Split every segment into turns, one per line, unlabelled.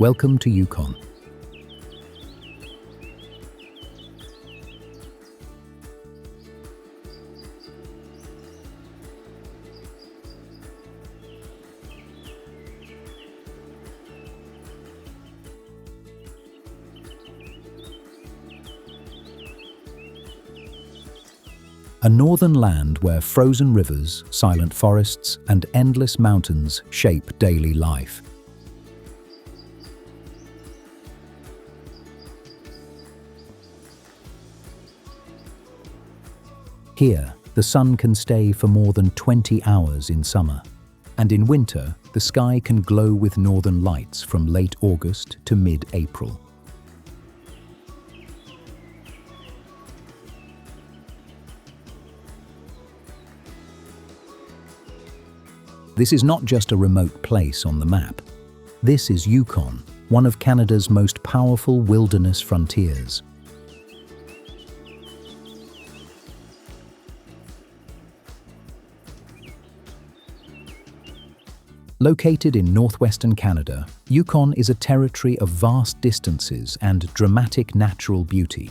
Welcome to Yukon. A northern land where frozen rivers, silent forests, and endless mountains shape daily life. Here, the sun can stay for more than 20 hours in summer, and in winter, the sky can glow with northern lights from late August to mid-April. This is not just a remote place on the map. This is Yukon, one of Canada's most powerful wilderness frontiers. Located in northwestern Canada, Yukon is a territory of vast distances and dramatic natural beauty.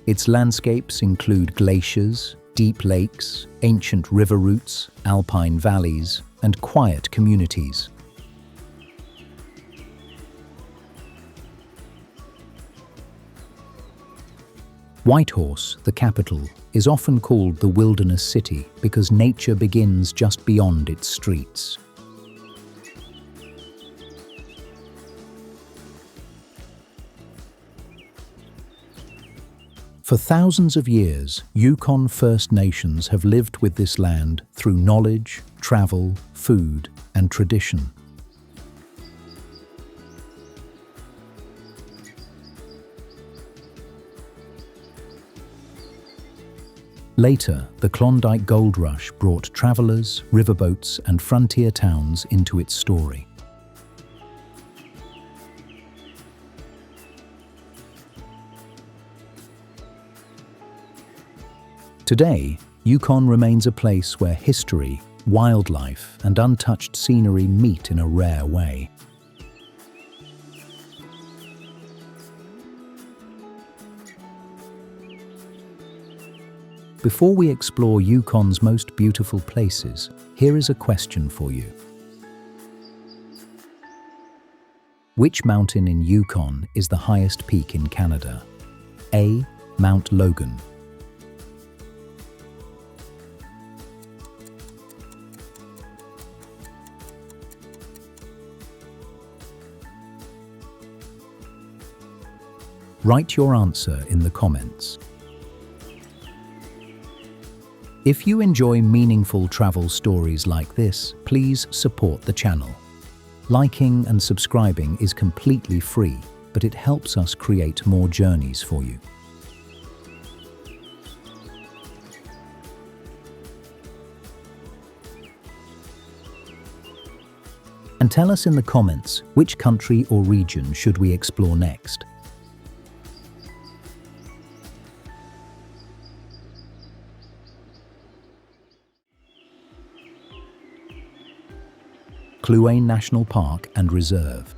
Its landscapes include glaciers, deep lakes, ancient river routes, alpine valleys, and quiet communities. Whitehorse, the capital, is often called the wilderness city because nature begins just beyond its streets. For thousands of years, Yukon First Nations have lived with this land through knowledge, travel, food, and tradition. Later, the Klondike Gold Rush brought travelers, riverboats, and frontier towns into its story. Today, Yukon remains a place where history, wildlife, and untouched scenery meet in a rare way. Before we explore Yukon's most beautiful places, here is a question for you. Which mountain in Yukon is the highest peak in Canada? A. Mount Logan. Write your answer in the comments. If you enjoy meaningful travel stories like this, please support the channel. Liking and subscribing is completely free, but it helps us create more journeys for you. And tell us in the comments, which country or region should we explore next? Kluane National Park and Reserve.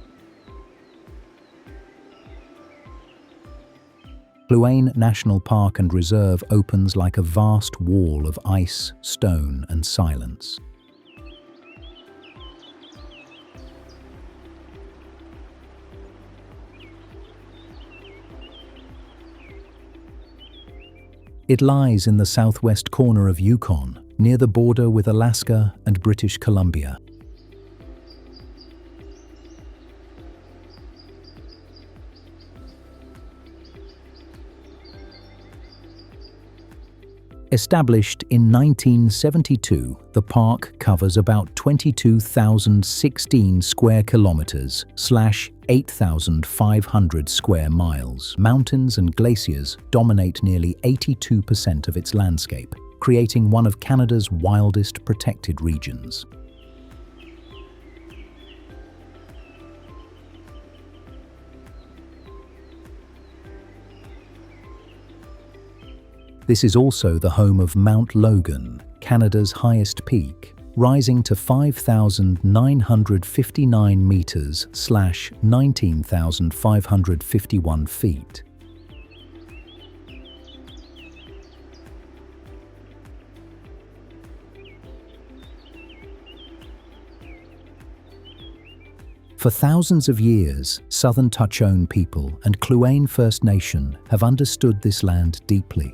Kluane National Park and Reserve opens like a vast wall of ice, stone, and silence. It lies in the southwest corner of Yukon, near the border with Alaska and British Columbia. Established in 1972, the park covers about 22,016 square kilometers / 8,500 square miles. Mountains and glaciers dominate nearly 82% of its landscape, creating one of Canada's wildest protected regions. This is also the home of Mount Logan, Canada's highest peak, rising to 5,959 meters / 19,551 feet. For thousands of years, Southern Toubtshone people and Kluane First Nation have understood this land deeply.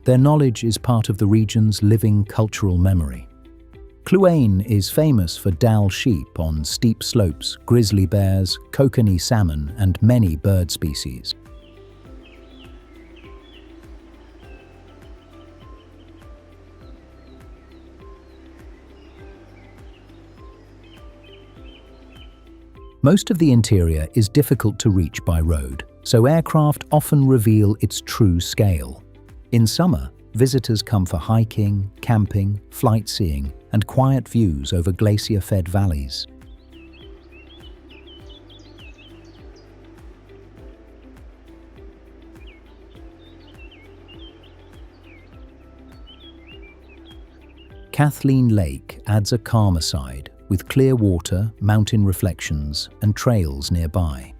Their knowledge is part of the region's living cultural memory. Kluane is famous for Dall sheep on steep slopes, grizzly bears, kokanee salmon, and many bird species. Most of the interior is difficult to reach by road, so aircraft often reveal its true scale. In summer, visitors come for hiking, camping, flight seeing, and quiet views over glacier-fed valleys. Kathleen Lake adds a calmer side, with clear water, mountain reflections, and trails nearby.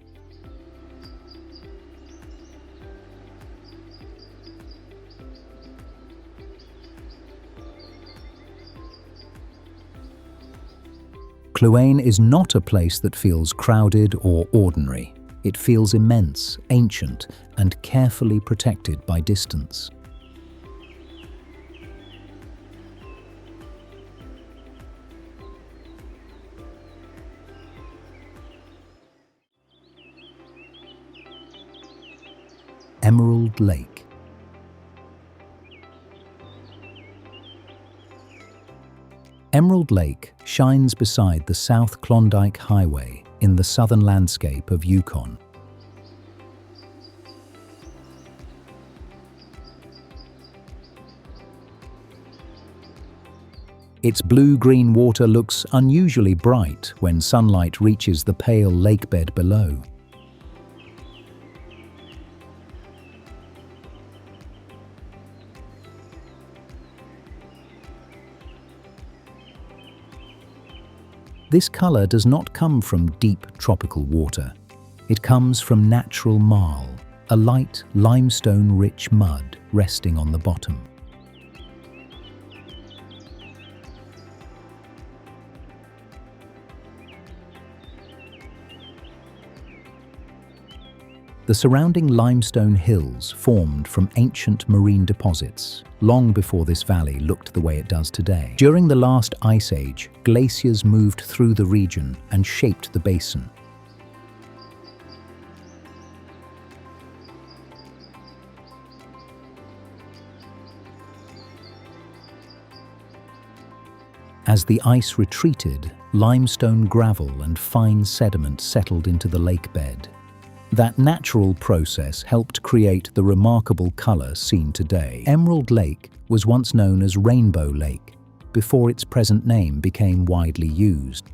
Kluane is not a place that feels crowded or ordinary. It feels immense, ancient, and carefully protected by distance. Emerald Lake. Emerald Lake shines beside the South Klondike Highway in the southern landscape of Yukon. Its blue-green water looks unusually bright when sunlight reaches the pale lakebed below. This color does not come from deep tropical water. It comes from natural marl, a light limestone-rich mud resting on the bottom. The surrounding limestone hills formed from ancient marine deposits, long before this valley looked the way it does today. During the last ice age, glaciers moved through the region and shaped the basin. As the ice retreated, limestone gravel and fine sediment settled into the lake bed. That natural process helped create the remarkable color seen today. Emerald Lake was once known as Rainbow Lake, before its present name became widely used.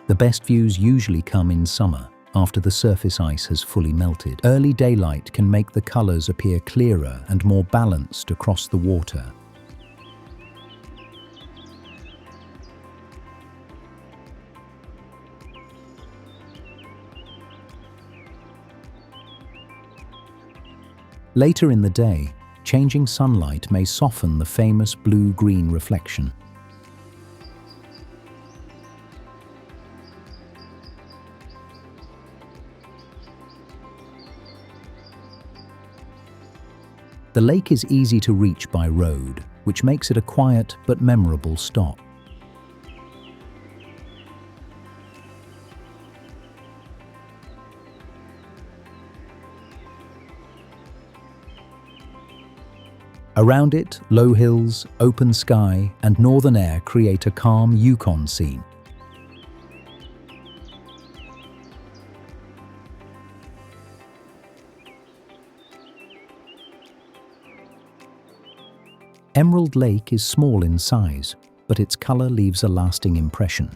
The best views usually come in summer, after the surface ice has fully melted. Early daylight can make the colors appear clearer and more balanced across the water. Later in the day, changing sunlight may soften the famous blue-green reflection. The lake is easy to reach by road, which makes it a quiet but memorable stop. Around it, low hills, open sky, and northern air create a calm Yukon scene. Emerald Lake is small in size, but its color leaves a lasting impression.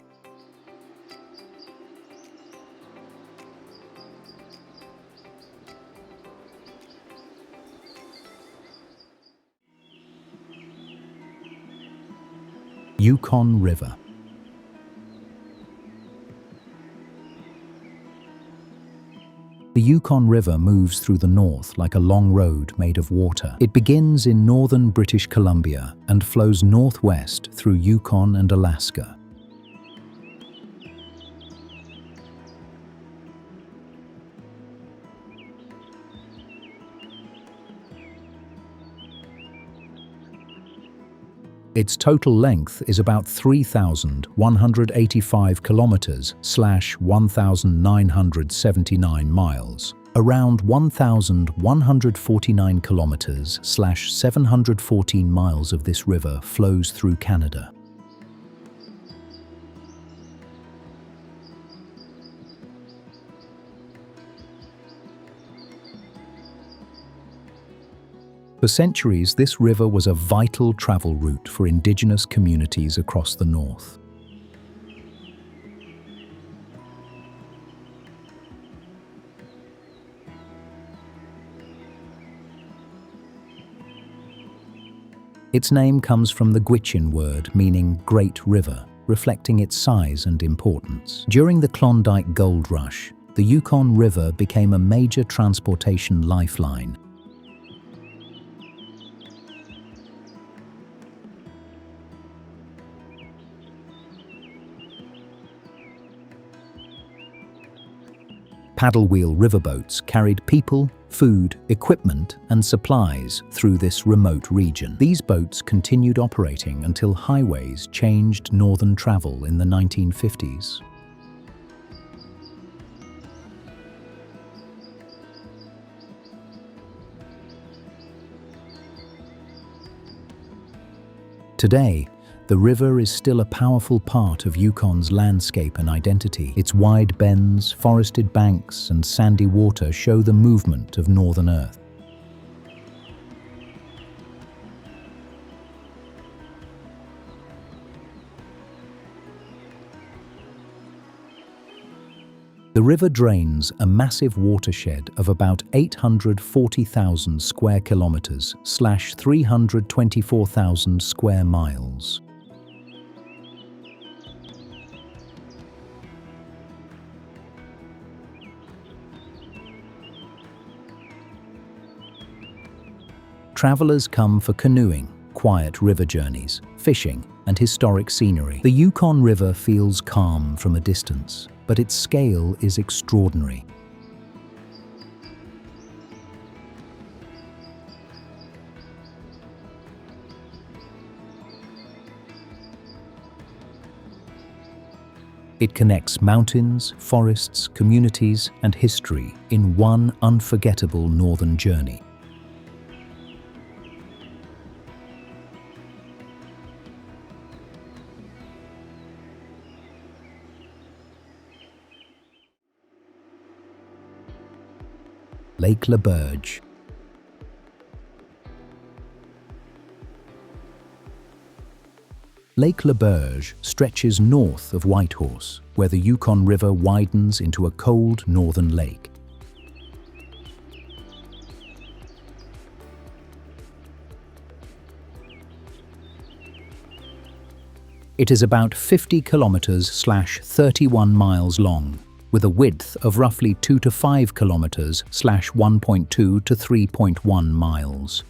Yukon River. The Yukon River moves through the north like a long road made of water. It begins in northern British Columbia and flows northwest through Yukon and Alaska. Its total length is about 3,185 kilometers / 1,979 miles. Around 1,149 kilometers / 714 miles of this river flows through Canada. For centuries, this river was a vital travel route for Indigenous communities across the north. Its name comes from the Gwich'in word meaning Great River, reflecting its size and importance. During the Klondike Gold Rush, the Yukon River became a major transportation lifeline. Paddle wheel riverboats carried people, food, equipment, and supplies through this remote region. These boats continued operating until highways changed northern travel in the 1950s. Today, the river is still a powerful part of Yukon's landscape and identity. Its wide bends, forested banks, and sandy water show the movement of Northern Earth. The river drains a massive watershed of about 840,000 square kilometers / 324,000 square miles. Travelers come for canoeing, quiet river journeys, fishing, and historic scenery. The Yukon River feels calm from a distance, but its scale is extraordinary. It connects mountains, forests, communities, and history in one unforgettable northern journey. Lake LABERGE. Lake LABERGE stretches north of Whitehorse, where the Yukon River widens into a cold northern lake. It is about 50 kilometers / 31 miles long, with a width of roughly 2 to 5 kilometers / 1.2 to 3.1 miles.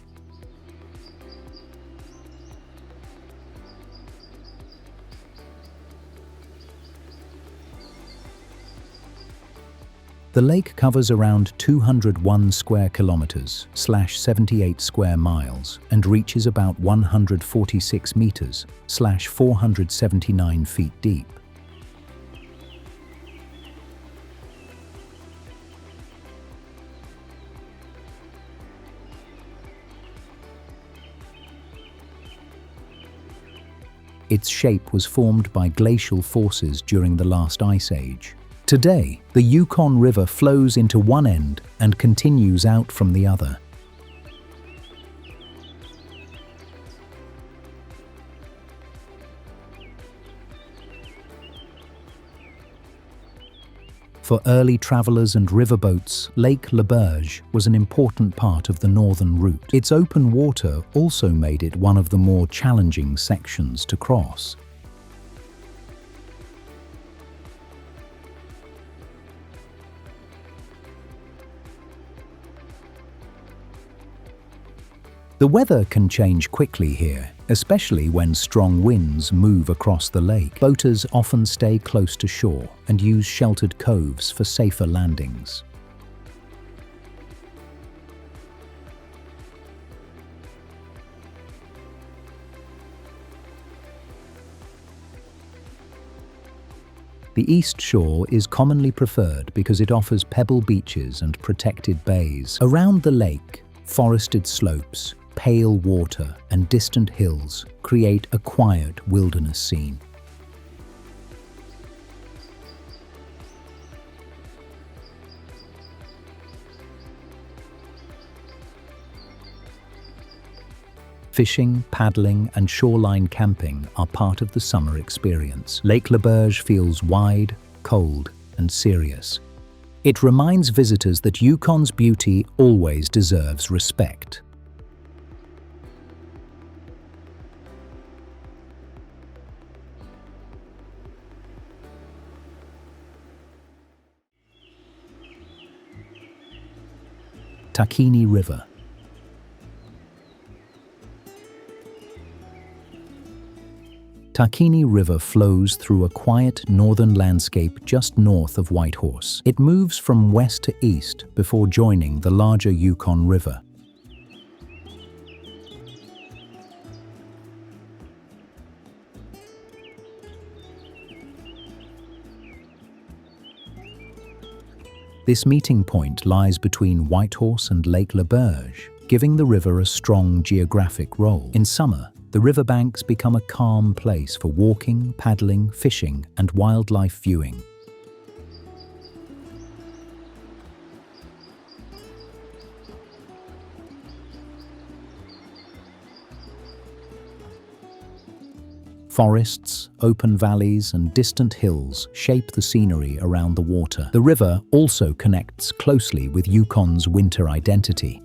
The lake covers around 201 square kilometers / 78 square miles and reaches about 146 meters / 479 feet deep. Its shape was formed by glacial forces during the last ice age. Today, the Yukon River flows into one end and continues out from the other. For early travelers and riverboats, Lake LABERGE was an important part of the northern route. Its open water also made it one of the more challenging sections to cross. The weather can change quickly here, especially when strong winds move across the lake. Boaters often stay close to shore and use sheltered coves for safer landings. The east shore is commonly preferred because it offers pebble beaches and protected bays. Around the lake, forested slopes, pale water, and distant hills create a quiet wilderness scene. Fishing, paddling, and shoreline camping are part of the summer experience. Lake LABERGE feels wide, cold, and serious. It reminds visitors that Yukon's beauty always deserves respect. TAKHINI River. TAKHINI River flows through a quiet northern landscape just north of Whitehorse. It moves from west to east before joining the larger Yukon River. This meeting point lies between Whitehorse and Lake LABERGE, giving the river a strong geographic role. In summer, the riverbanks become a calm place for walking, paddling, fishing, and wildlife viewing. Forests, open valleys, and distant hills shape the scenery around the water. The river also connects closely with Yukon's winter identity.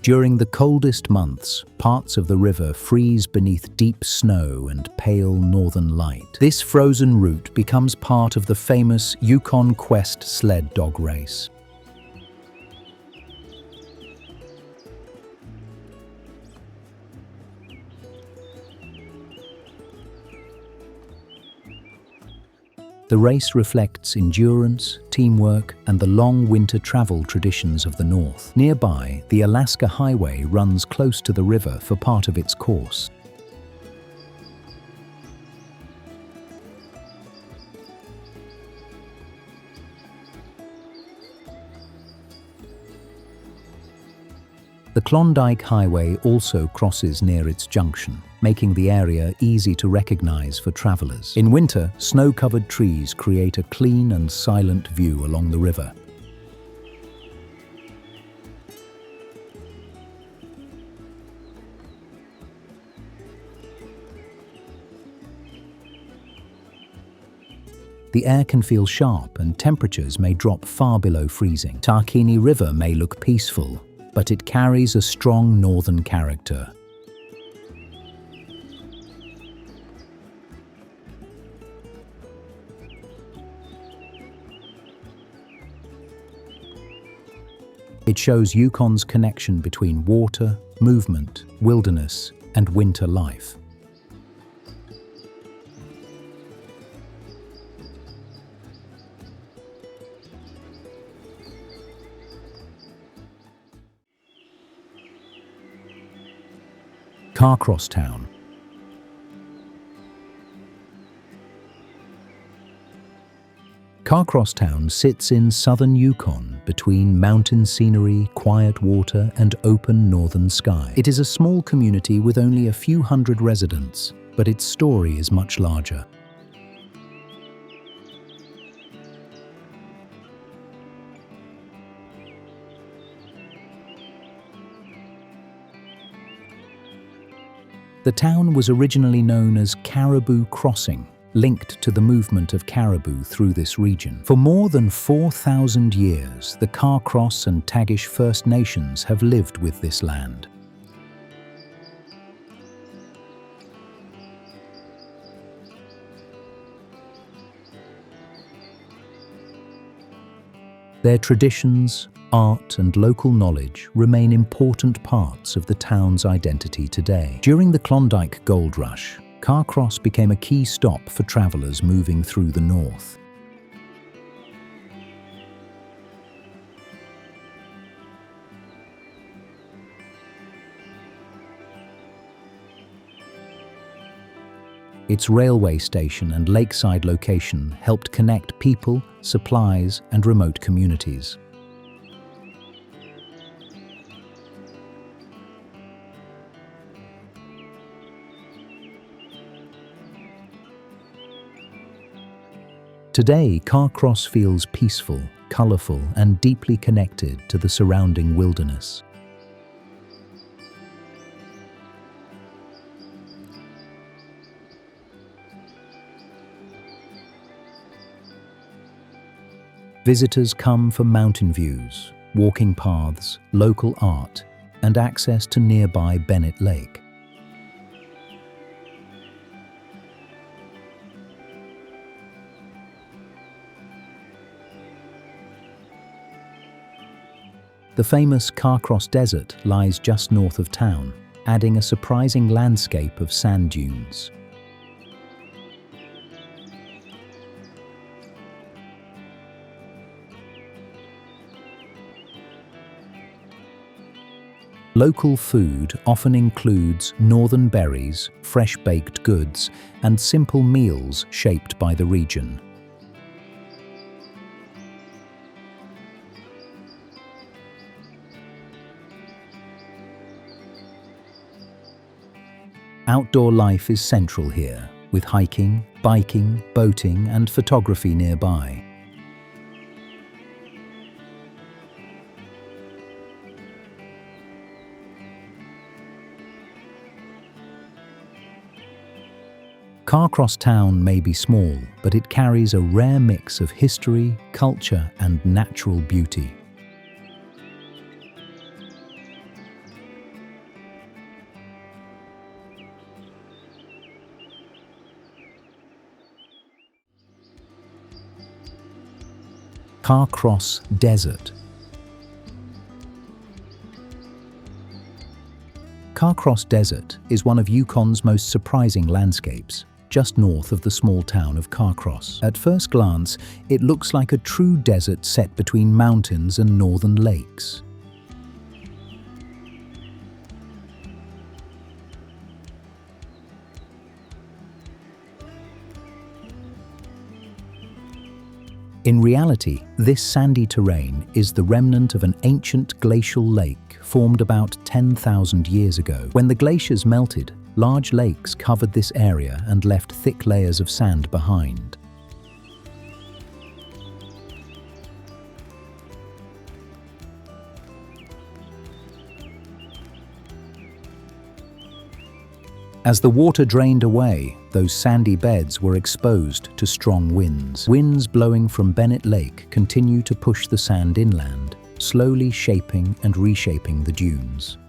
During the coldest months, parts of the river freeze beneath deep snow and pale northern light. This frozen route becomes part of the famous Yukon Quest sled dog race. The race reflects endurance, teamwork, and the long winter travel traditions of the North. Nearby, the Alaska Highway runs close to the river for part of its course. The Klondike Highway also crosses near its junction, making the area easy to recognize for travelers. In winter, snow-covered trees create a clean and silent view along the river. The air can feel sharp and temperatures may drop far below freezing. TAKHINI River may look peaceful, but it carries a strong northern character. It shows Yukon's connection between water, movement, wilderness, and winter life. Carcross Town. Carcross Town sits in southern Yukon between mountain scenery, quiet water, and open northern sky. It is a small community with only a few hundred residents, but its story is much larger. The town was originally known as Caribou Crossing, linked to the movement of caribou through this region. For more than 4,000 years, the Carcross and Tagish First Nations have lived with this land. Their traditions, art, and local knowledge remain important parts of the town's identity today. During the Klondike Gold Rush, Carcross became a key stop for travelers moving through the north. Its railway station and lakeside location helped connect people, supplies, and remote communities. Today, Carcross feels peaceful, colorful, and deeply connected to the surrounding wilderness. Visitors come for mountain views, walking paths, local art, and access to nearby BENNETT Lake. The famous Carcross Desert lies just north of town, adding a surprising landscape of sand dunes. Local food often includes northern berries, fresh baked goods, and simple meals shaped by the region. Outdoor life is central here, with hiking, biking, boating, and photography nearby. Carcross town may be small, but it carries a rare mix of history, culture, and natural beauty. Carcross Desert. Carcross Desert is one of Yukon's most surprising landscapes, just north of the small town of Carcross. At first glance, it looks like a true desert set between mountains and northern lakes. In reality, this sandy terrain is the remnant of an ancient glacial lake formed about 10,000 years ago. When the glaciers melted, large lakes covered this area and left thick layers of sand behind. As the water drained away, those sandy beds were exposed to strong winds. Winds blowing from BENNETT Lake continue to push the sand inland, slowly shaping and reshaping the dunes.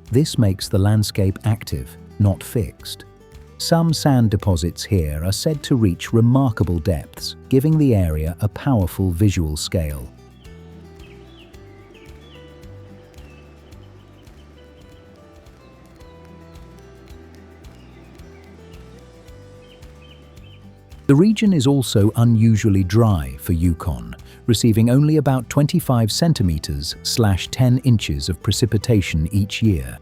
This makes the landscape active, not fixed. Some sand deposits here are said to reach remarkable depths, giving the area a powerful visual scale. The region is also unusually dry for Yukon, receiving only about 25 centimeters/10 inches of precipitation each year.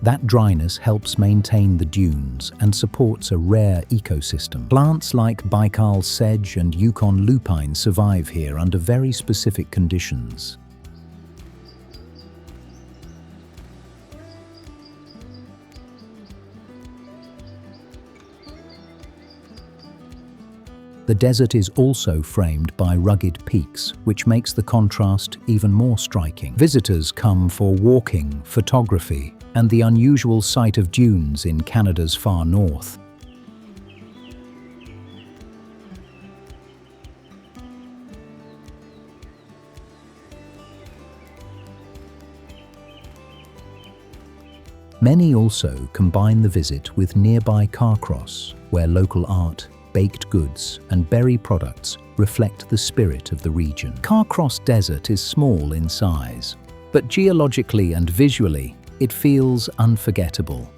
That dryness helps maintain the dunes and supports a rare ecosystem. Plants like Baikal sedge and Yukon lupine survive here under very specific conditions. The desert is also framed by rugged peaks, which makes the contrast even more striking. Visitors come for walking, photography, and the unusual sight of dunes in Canada's far north. Many also combine the visit with nearby Carcross, where local art, baked goods, and berry products reflect the spirit of the region. Carcross Desert is small in size, but geologically and visually, it feels unforgettable.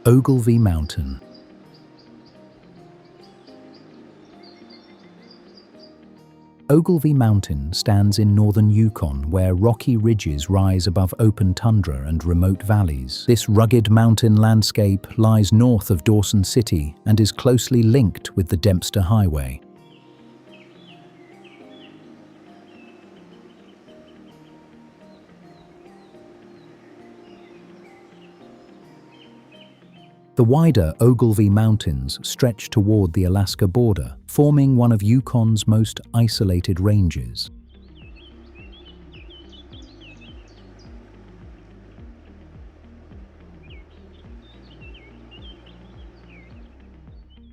Ogilvie Mountain. Ogilvie Mountain stands in northern Yukon, where rocky ridges rise above open tundra and remote valleys. This rugged mountain landscape lies north of Dawson City and is closely linked with the Dempster Highway. The wider Ogilvie Mountains stretch toward the Alaska border, forming one of Yukon's most isolated ranges.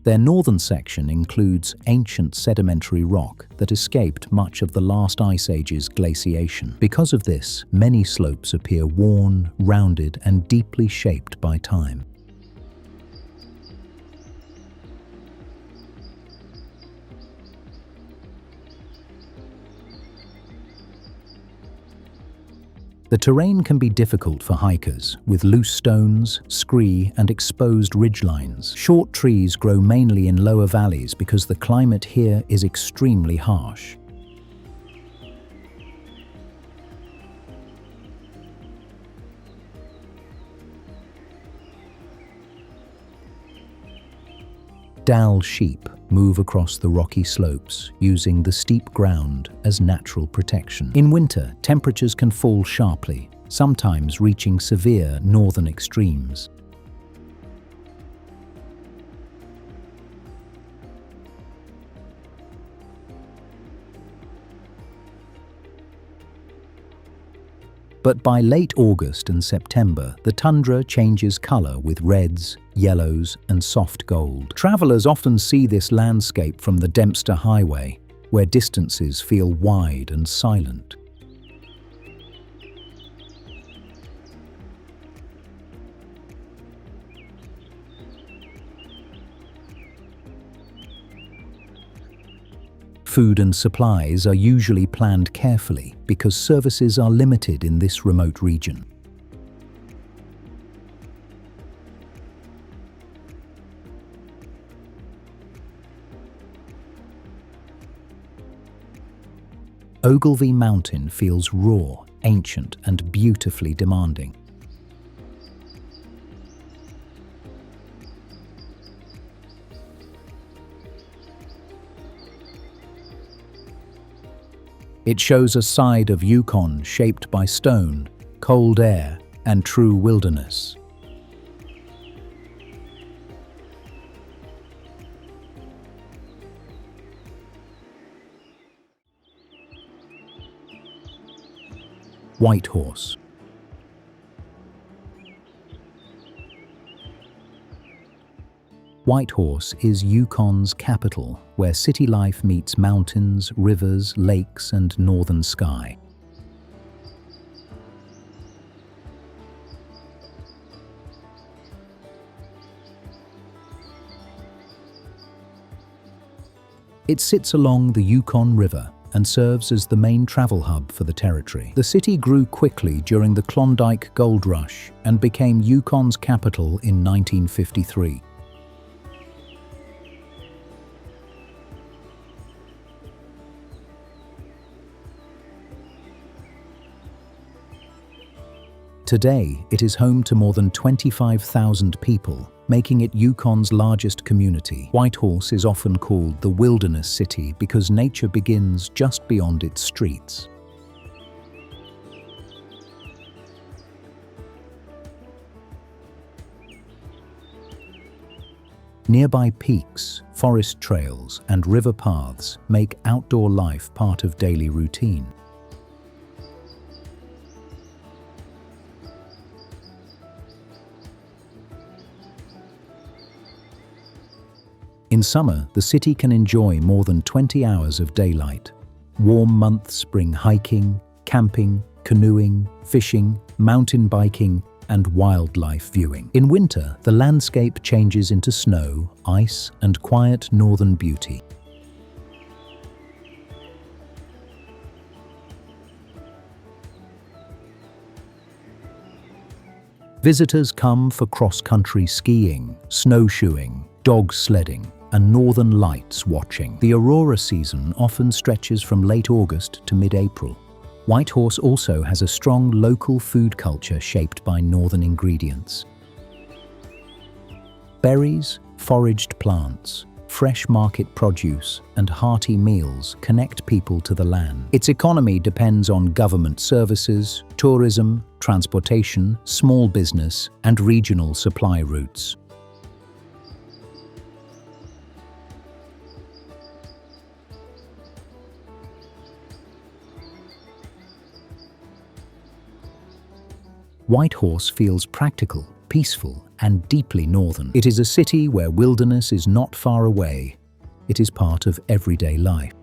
Their northern section includes ancient sedimentary rock that escaped much of the last ice age's glaciation. Because of this, many slopes appear worn, rounded, and deeply shaped by time. The terrain can be difficult for hikers, with loose stones, scree, and exposed ridgelines. Short trees grow mainly in lower valleys because the climate here is extremely harsh. Dall sheep move across the rocky slopes, using the steep ground as natural protection. In winter, temperatures can fall sharply, sometimes reaching severe northern extremes. But by late August and September, the tundra changes color with reds, yellows, and soft gold. Travelers often see this landscape from the Dempster Highway, where distances feel wide and silent. Food and supplies are usually planned carefully because services are limited in this remote region. Ogilvie Mountain feels raw, ancient, and beautifully demanding. It shows a side of Yukon shaped by stone, cold air, and true wilderness. Whitehorse. Whitehorse is Yukon's capital, where city life meets mountains, rivers, lakes, and northern sky. It sits along the Yukon River and serves as the main travel hub for the territory. The city grew quickly during the Klondike Gold Rush and became Yukon's capital in 1953. Today, it is home to more than 25,000 people making it Yukon's largest community. Whitehorse is often called the wilderness city because nature begins just beyond its streets. Nearby peaks, forest trails, and river paths make outdoor life part of daily routine. In summer, the city can enjoy more than 20 hours of daylight. Warm months bring hiking, camping, canoeing, fishing, mountain biking, and wildlife viewing. In winter, the landscape changes into snow, ice, and quiet northern beauty. Visitors come for cross-country skiing, snowshoeing, dog sledding, and northern lights watching. The aurora season often stretches from late August to mid-April. Whitehorse also has a strong local food culture shaped by northern ingredients. Berries, foraged plants, fresh market produce, and hearty meals connect people to the land. Its economy depends on government services, tourism, transportation, small business, and regional supply routes. Whitehorse feels practical, peaceful, and deeply northern. It is a city where wilderness is not far away. It is part of everyday life.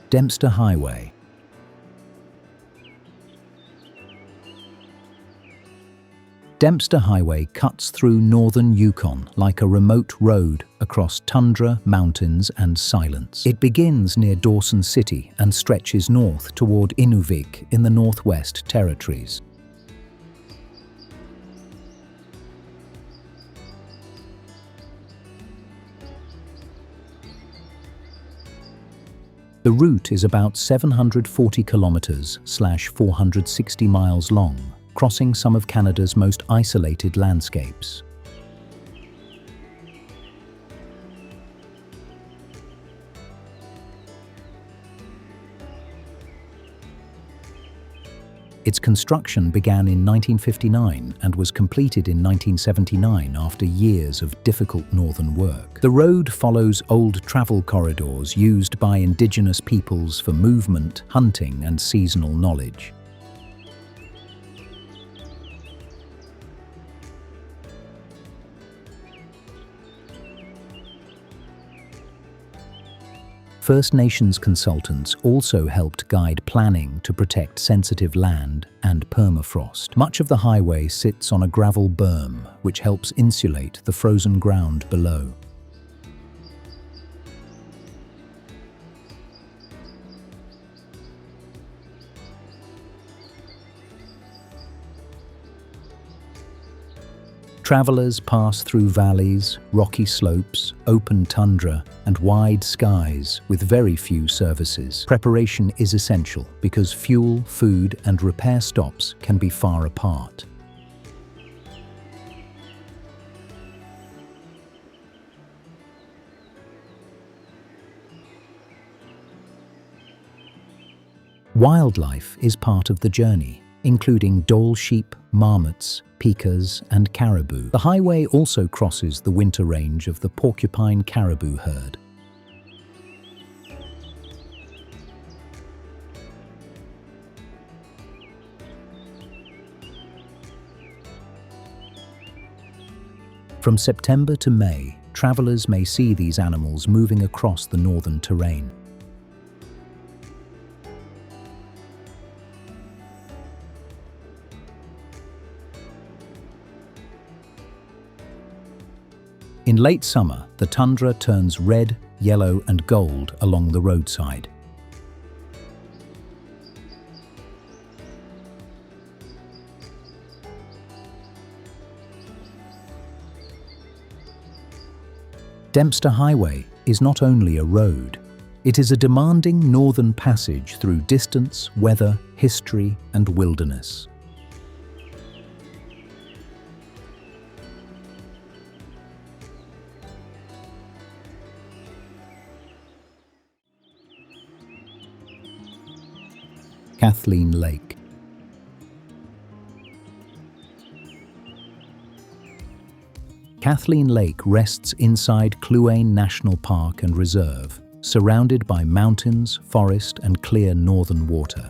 Dempster Highway. Dempster Highway cuts through northern Yukon like a remote road across tundra, mountains, and silence. It begins near Dawson City and stretches north toward Inuvik in the Northwest Territories. The route is about 740 kilometers / 460 miles long, crossing some of Canada's most isolated landscapes. Its construction began in 1959 and was completed in 1979 after years of difficult northern work. The road follows old travel corridors used by Indigenous peoples for movement, hunting, and seasonal knowledge. First Nations consultants also helped guide planning to protect sensitive land and permafrost. Much of the highway sits on a gravel berm, which helps insulate the frozen ground below. Travelers pass through valleys, rocky slopes, open tundra, and wide skies with very few services. Preparation is essential because fuel, food, and repair stops can be far apart. Wildlife is part of the journey, including Dall sheep, marmots, pikas, and caribou. The highway also crosses the winter range of the porcupine caribou herd. From September to May, travelers may see these animals moving across the northern terrain. In late summer, the tundra turns red, yellow, and gold along the roadside. Dempster Highway is not only a road, it is a demanding northern passage through distance, weather, history, and wilderness. Kathleen Lake. Kathleen Lake rests inside Kluane National Park and Reserve, surrounded by mountains, forest, and clear northern water.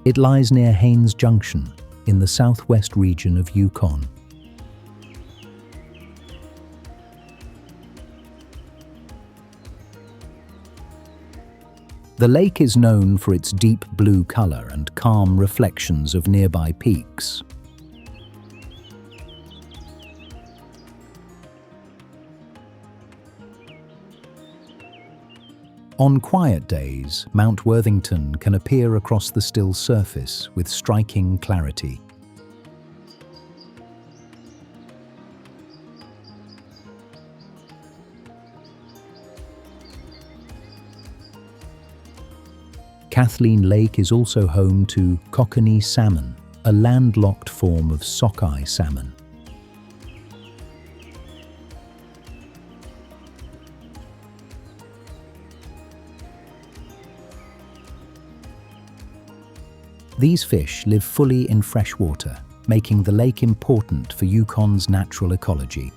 It lies near Haines Junction, in the southwest region of Yukon. The lake is known for its deep blue color and calm reflections of nearby peaks. On quiet days, Mount Worthington can appear across the still surface with striking clarity. Kathleen Lake is also home to TAKHINI salmon, a landlocked form of sockeye salmon. These fish live fully in freshwater, making the lake important for Yukon's natural ecology.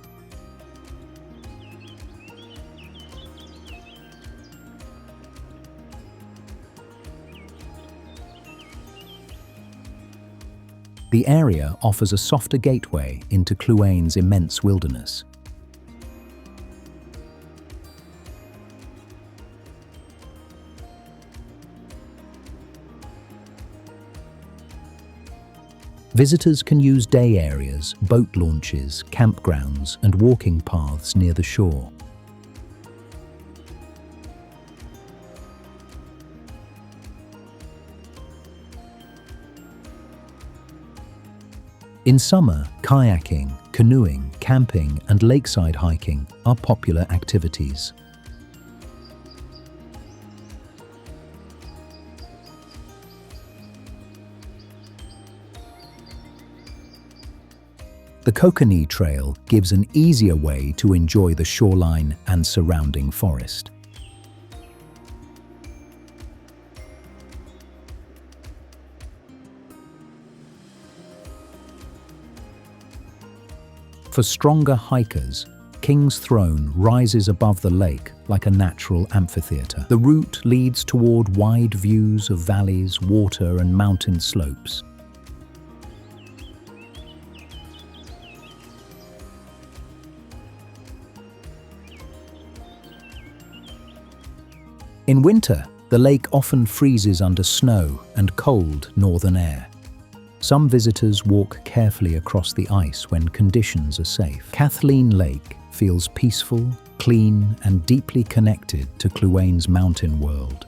The area offers a softer gateway into Kluane's immense wilderness. Visitors can use day areas, boat launches, campgrounds, and walking paths near the shore. In summer, kayaking, canoeing, camping, and lakeside hiking are popular activities. The TAKHINI Trail gives an easier way to enjoy the shoreline and surrounding forest. For stronger hikers, King's Throne rises above the lake like a natural amphitheater. The route leads toward wide views of valleys, water, and mountain slopes. In winter, the lake often freezes under snow and cold northern air. Some visitors walk carefully across the ice when conditions are safe. Kathleen Lake feels peaceful, clean, and deeply connected to Kluane's mountain world.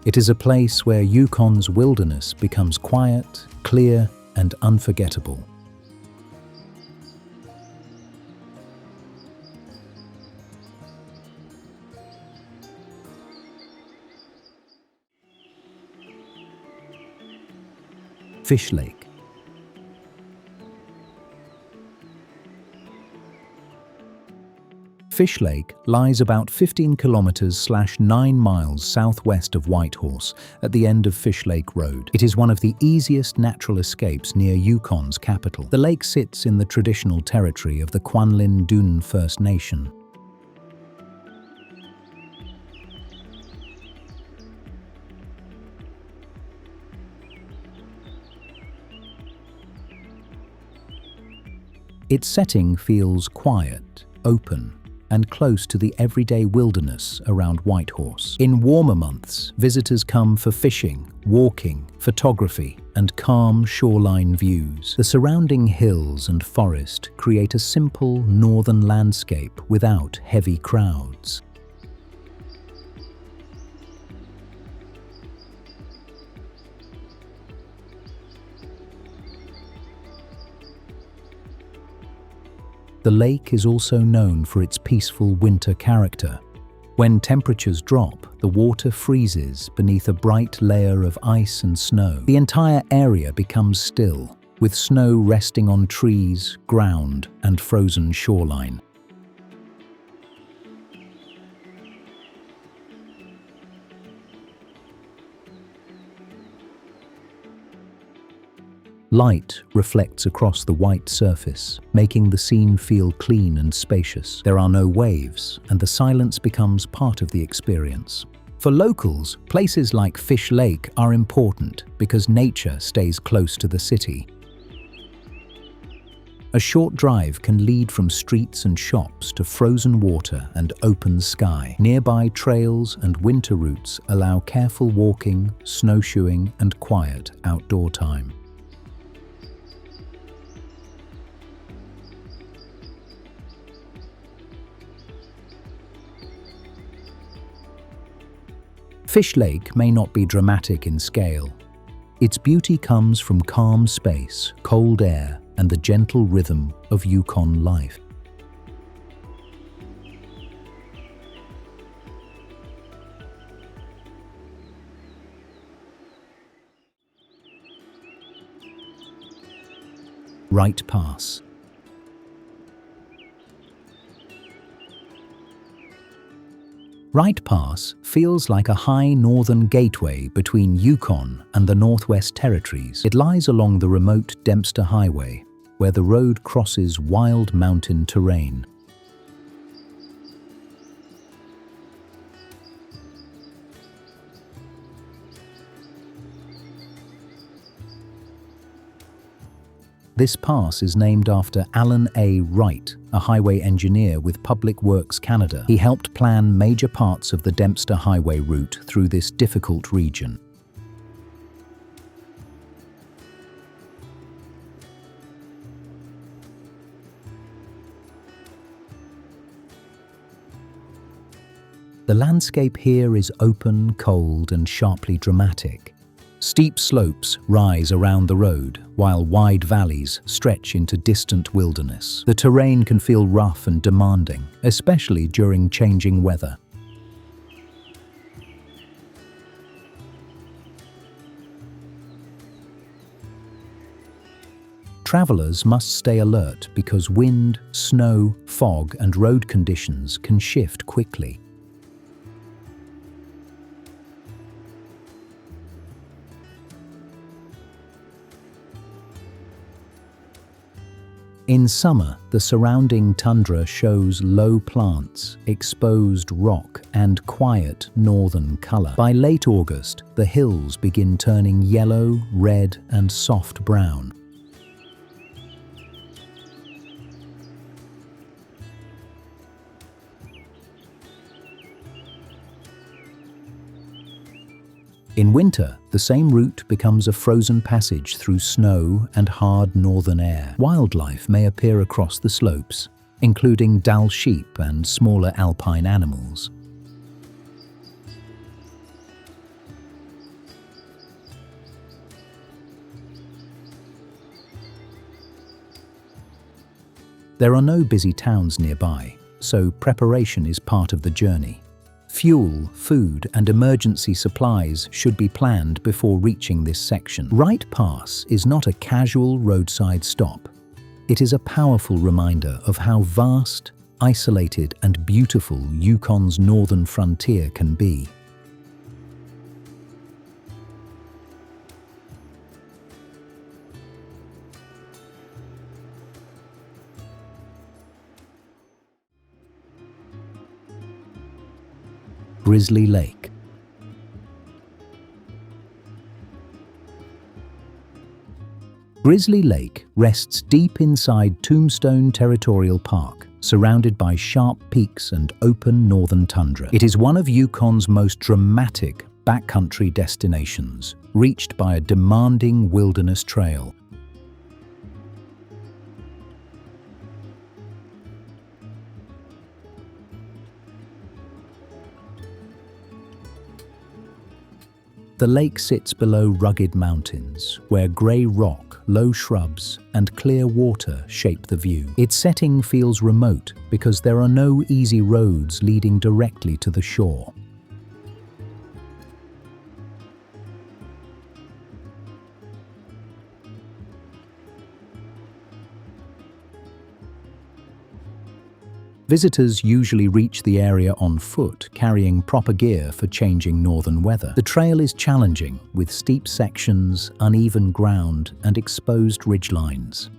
It is a place where Yukon's wilderness becomes quiet, clear, and unforgettable. Fish Lake. Fish Lake lies about 15 kilometers/9 miles southwest of Whitehorse at the end of Fish Lake Road. It is one of the easiest natural escapes near Yukon's capital. The lake sits in the traditional territory of the Kwanlin Dune First Nation. Its setting feels quiet, open, and close to the everyday wilderness around Whitehorse. In warmer months, visitors come for fishing, walking, photography, and calm shoreline views. The surrounding hills and forest create a simple northern landscape without heavy crowds. The lake is also known for its peaceful winter character. When temperatures drop, the water freezes beneath a bright layer of ice and snow. The entire area becomes still, with snow resting on trees, ground, and frozen shoreline. Light reflects across the white surface, making the scene feel clean and spacious. There are no waves, and the silence becomes part of the experience. For locals, places like Fish Lake are important because nature stays close to the city. A short drive can lead from streets and shops to frozen water and open sky. Nearby trails and winter routes allow careful walking, snowshoeing, and quiet outdoor time. Fish Lake may not be dramatic in scale. Its beauty comes from calm space, cold air, and the gentle rhythm of Yukon life. WRIGHT Pass. WRIGHT Pass feels like a high northern gateway between Yukon and the Northwest Territories. It lies along the remote Dempster Highway, where the road crosses wild mountain terrain. This pass is named after Alan A. Wright, a highway engineer with Public Works Canada. He helped plan major parts of the Dempster Highway route through this difficult region. The landscape here is open, cold, and sharply dramatic. Steep slopes rise around the road, while wide valleys stretch into distant wilderness. The terrain can feel rough and demanding, especially during changing weather. Travelers must stay alert because wind, snow, fog, and road conditions can shift quickly. In summer, the surrounding tundra shows low plants, exposed rock, and quiet northern color. By late August, the hills begin turning yellow, red, and soft brown. In winter, the same route becomes a frozen passage through snow and hard northern air. Wildlife may appear across the slopes, including Dall sheep and smaller alpine animals. There are no busy towns nearby, so preparation is part of the journey. Fuel, food, and emergency supplies should be planned before reaching this section. WRIGHT Pass is not a casual roadside stop. It is a powerful reminder of how vast, isolated, and beautiful Yukon's northern frontier can be. GRIZZLY Lake. GRIZZLY Lake rests deep inside Tombstone Territorial Park, surrounded by sharp peaks and open northern tundra. It is one of Yukon's most dramatic backcountry destinations, reached by a demanding wilderness trail. The lake sits below rugged mountains, where grey rock, low shrubs, and clear water shape the view. Its setting feels remote because there are no easy roads leading directly to the shore. Visitors usually reach the area on foot, carrying proper gear for changing northern weather. The trail is challenging, with steep sections, uneven ground, and exposed ridgelines.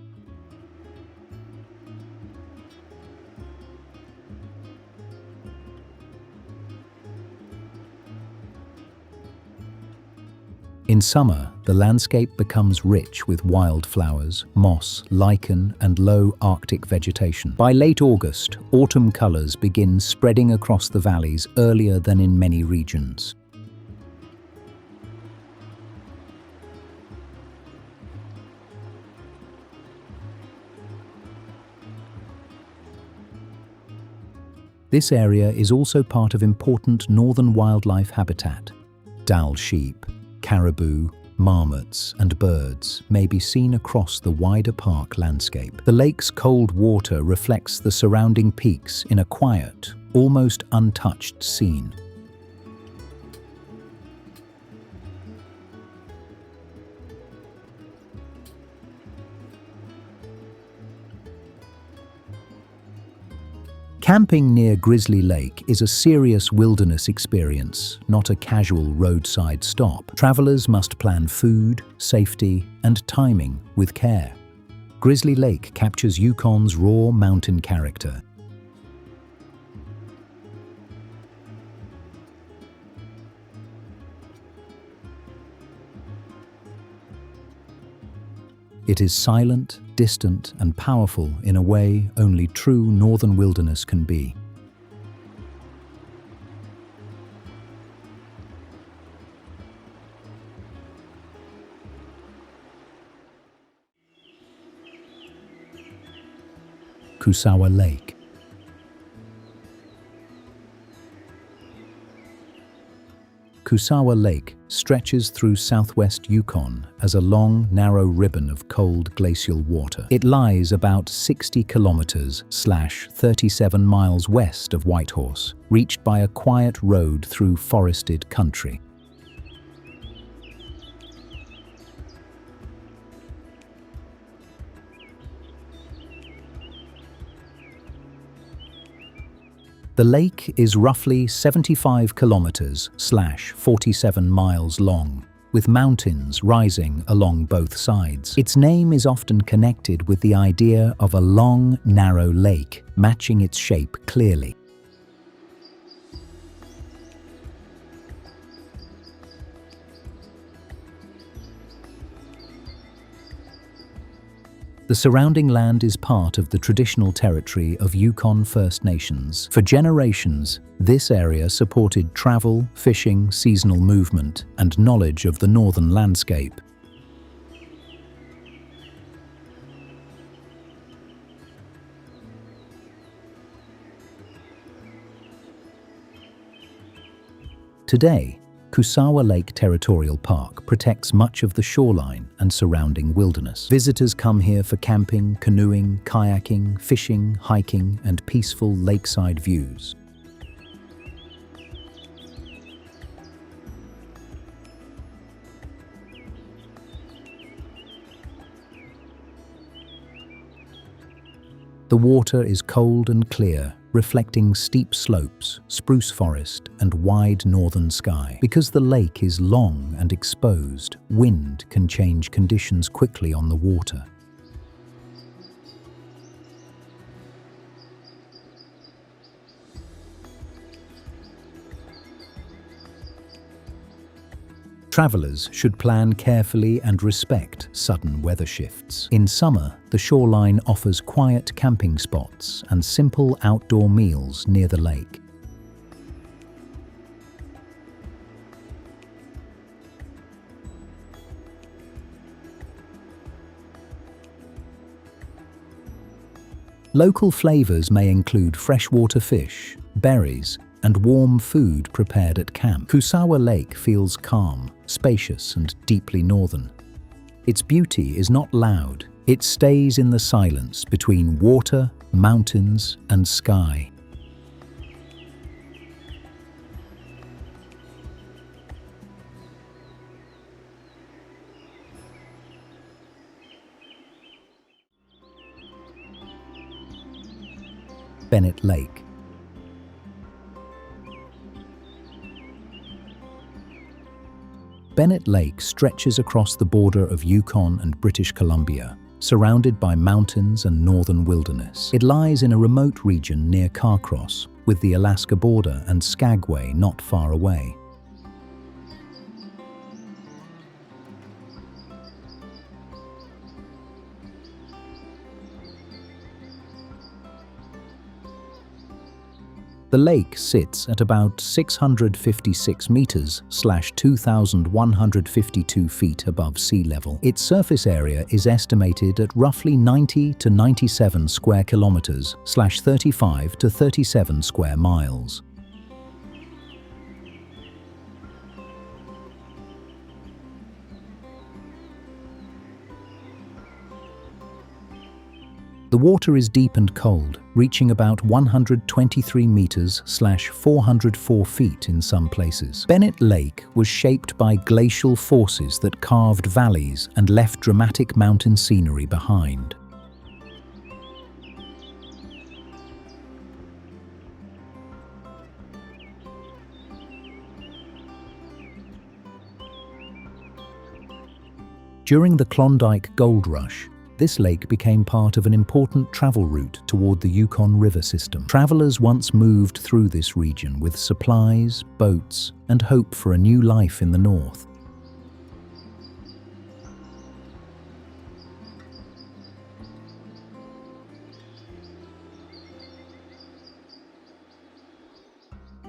In summer, the landscape becomes rich with wildflowers, moss, lichen, and low Arctic vegetation. By late August, autumn colors begin spreading across the valleys earlier than in many regions. This area is also part of important northern wildlife habitat. Dall sheep, caribou, marmots, and birds may be seen across the wider park landscape. The lake's cold water reflects the surrounding peaks in a quiet, almost untouched scene. Camping near Grizzly Lake is a serious wilderness experience, not a casual roadside stop. Travelers must plan food, safety, and timing with care. Grizzly Lake captures Yukon's raw mountain character. It is silent, distant, and powerful in a way only true northern wilderness can be. KUSAWA Lake. KUSAWA Lake stretches through southwest Yukon as a long, narrow ribbon of cold glacial water. It lies about 60 kilometers / 37 miles west of Whitehorse, reached by a quiet road through forested country. The lake is roughly 75 kilometers / 47 miles long, with mountains rising along both sides. Its name is often connected with the idea of a long, narrow lake, matching its shape clearly. The surrounding land is part of the traditional territory of Yukon First Nations. For generations, this area supported travel, fishing, seasonal movement, and knowledge of the northern landscape. Today, KUSAWA Lake Territorial Park protects much of the shoreline and surrounding wilderness. Visitors come here for camping, canoeing, kayaking, fishing, hiking, and peaceful lakeside views. The water is cold and clear, reflecting steep slopes, spruce forest, and wide northern sky. Because the lake is long and exposed, wind can change conditions quickly on the water. Travelers should plan carefully and respect sudden weather shifts. In summer, the shoreline offers quiet camping spots and simple outdoor meals near the lake. Local flavors may include freshwater fish, berries, and warm food prepared at camp. KUSAWA Lake feels calm, spacious, and deeply northern. Its beauty is not loud. It stays in the silence between water, mountains, and sky. BENNETT Lake. BENNETT Lake stretches across the border of Yukon and British Columbia, surrounded by mountains and northern wilderness. It lies in a remote region near Carcross, with the Alaska border and Skagway not far away. The lake sits at about 656 meters (2,152 feet) above sea level. Its surface area is estimated at roughly 90 to 97 square kilometers (35 to 37 square miles). The water is deep and cold, reaching about 123 meters (404 feet) in some places. BENNETT Lake was shaped by glacial forces that carved valleys and left dramatic mountain scenery behind. During the Klondike Gold Rush, this lake became part of an important travel route toward the Yukon River system. Travelers once moved through this region with supplies, boats, and hope for a new life in the north.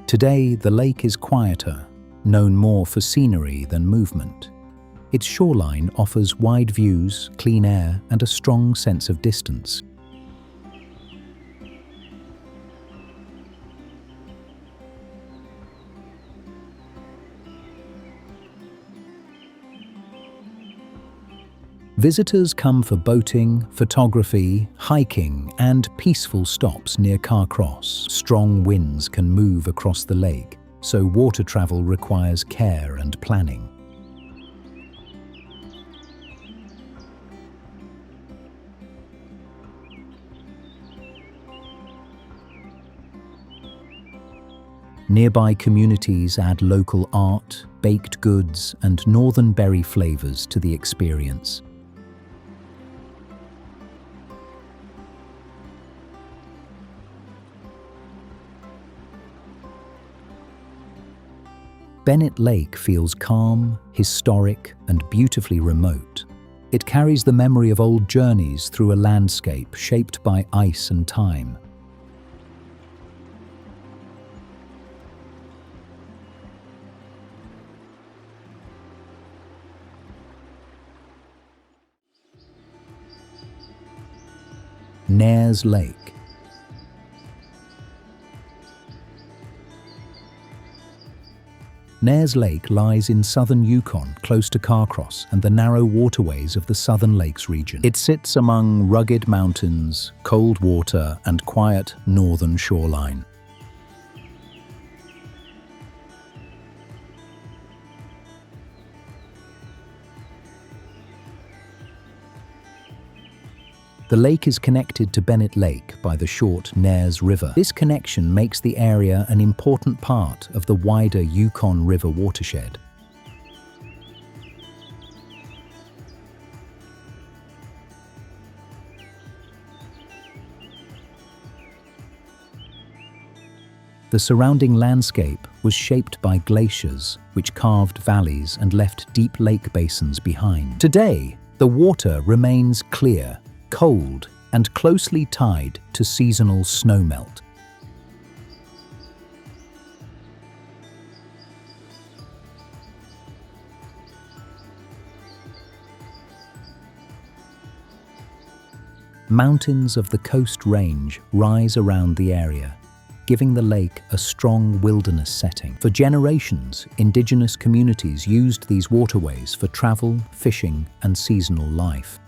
Today, the lake is quieter, known more for scenery than movement. Its shoreline offers wide views, clean air, and a strong sense of distance. Visitors come for boating, photography, hiking, and peaceful stops near Carcross. Strong winds can move across the lake, so water travel requires care and planning. Nearby communities add local art, baked goods, and northern berry flavors to the experience. BENNETT Lake feels calm, historic, and beautifully remote. It carries the memory of old journeys through a landscape shaped by ice and time. NARES Lake. NARES Lake lies in southern Yukon, close to Carcross and the narrow waterways of the Southern Lakes region. It sits among rugged mountains, cold water, and quiet northern shoreline. The lake is connected to BENNETT Lake by the short NARES River. This connection makes the area an important part of the wider Yukon River watershed. The surrounding landscape was shaped by glaciers, which carved valleys and left deep lake basins behind. Today, the water remains clear, cold, and closely tied to seasonal snowmelt. Mountains of the Coast Range rise around the area, giving the lake a strong wilderness setting. For generations, indigenous communities used these waterways for travel, fishing, and seasonal life.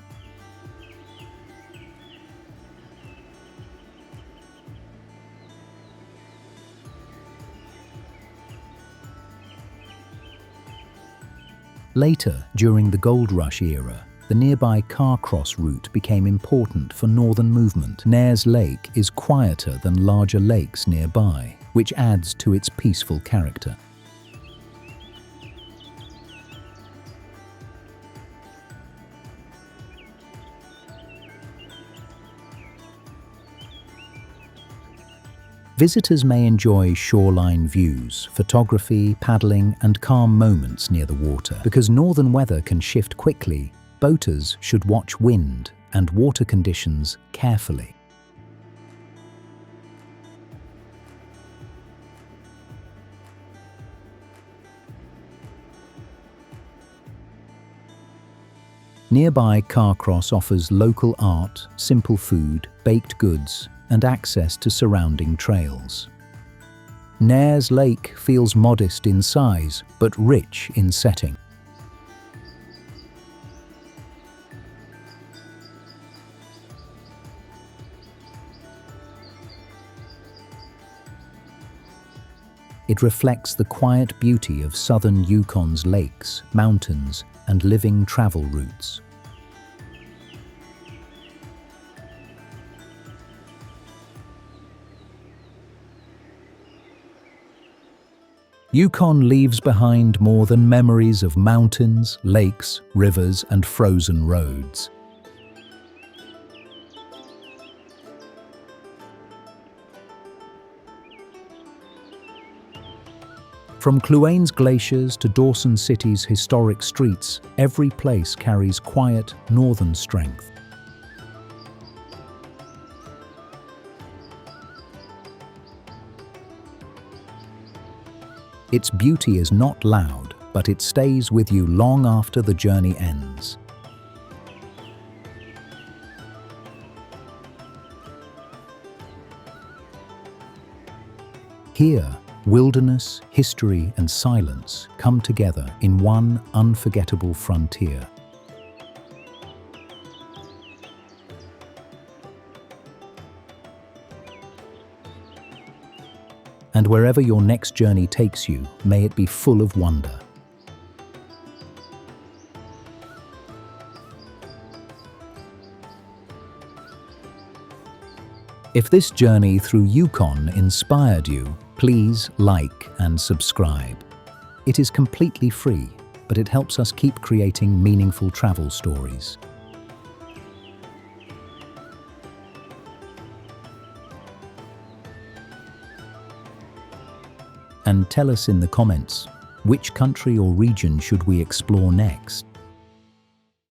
Later, during the Gold Rush era, the nearby Carcross route became important for northern movement. NARES Lake is quieter than larger lakes nearby, which adds to its peaceful character. Visitors may enjoy shoreline views, photography, paddling, and calm moments near the water. Because northern weather can shift quickly, boaters should watch wind and water conditions carefully. Nearby Carcross offers local art, simple food, baked goods, and access to surrounding trails. NARES Lake feels modest in size, but rich in setting. It reflects the quiet beauty of southern Yukon's lakes, mountains, and living travel routes. Yukon leaves behind more than memories of mountains, lakes, rivers, and frozen roads. From Kluane's glaciers to Dawson City's historic streets, every place carries quiet, northern strength. Its beauty is not loud, but it stays with you long after the journey ends. Here, wilderness, history, and silence come together in one unforgettable frontier. And wherever your next journey takes you, may it be full of wonder. If this journey through Yukon inspired you, please like and subscribe. It is completely free, but it helps us keep creating meaningful travel stories. And tell us in the comments, which country or region should we explore next?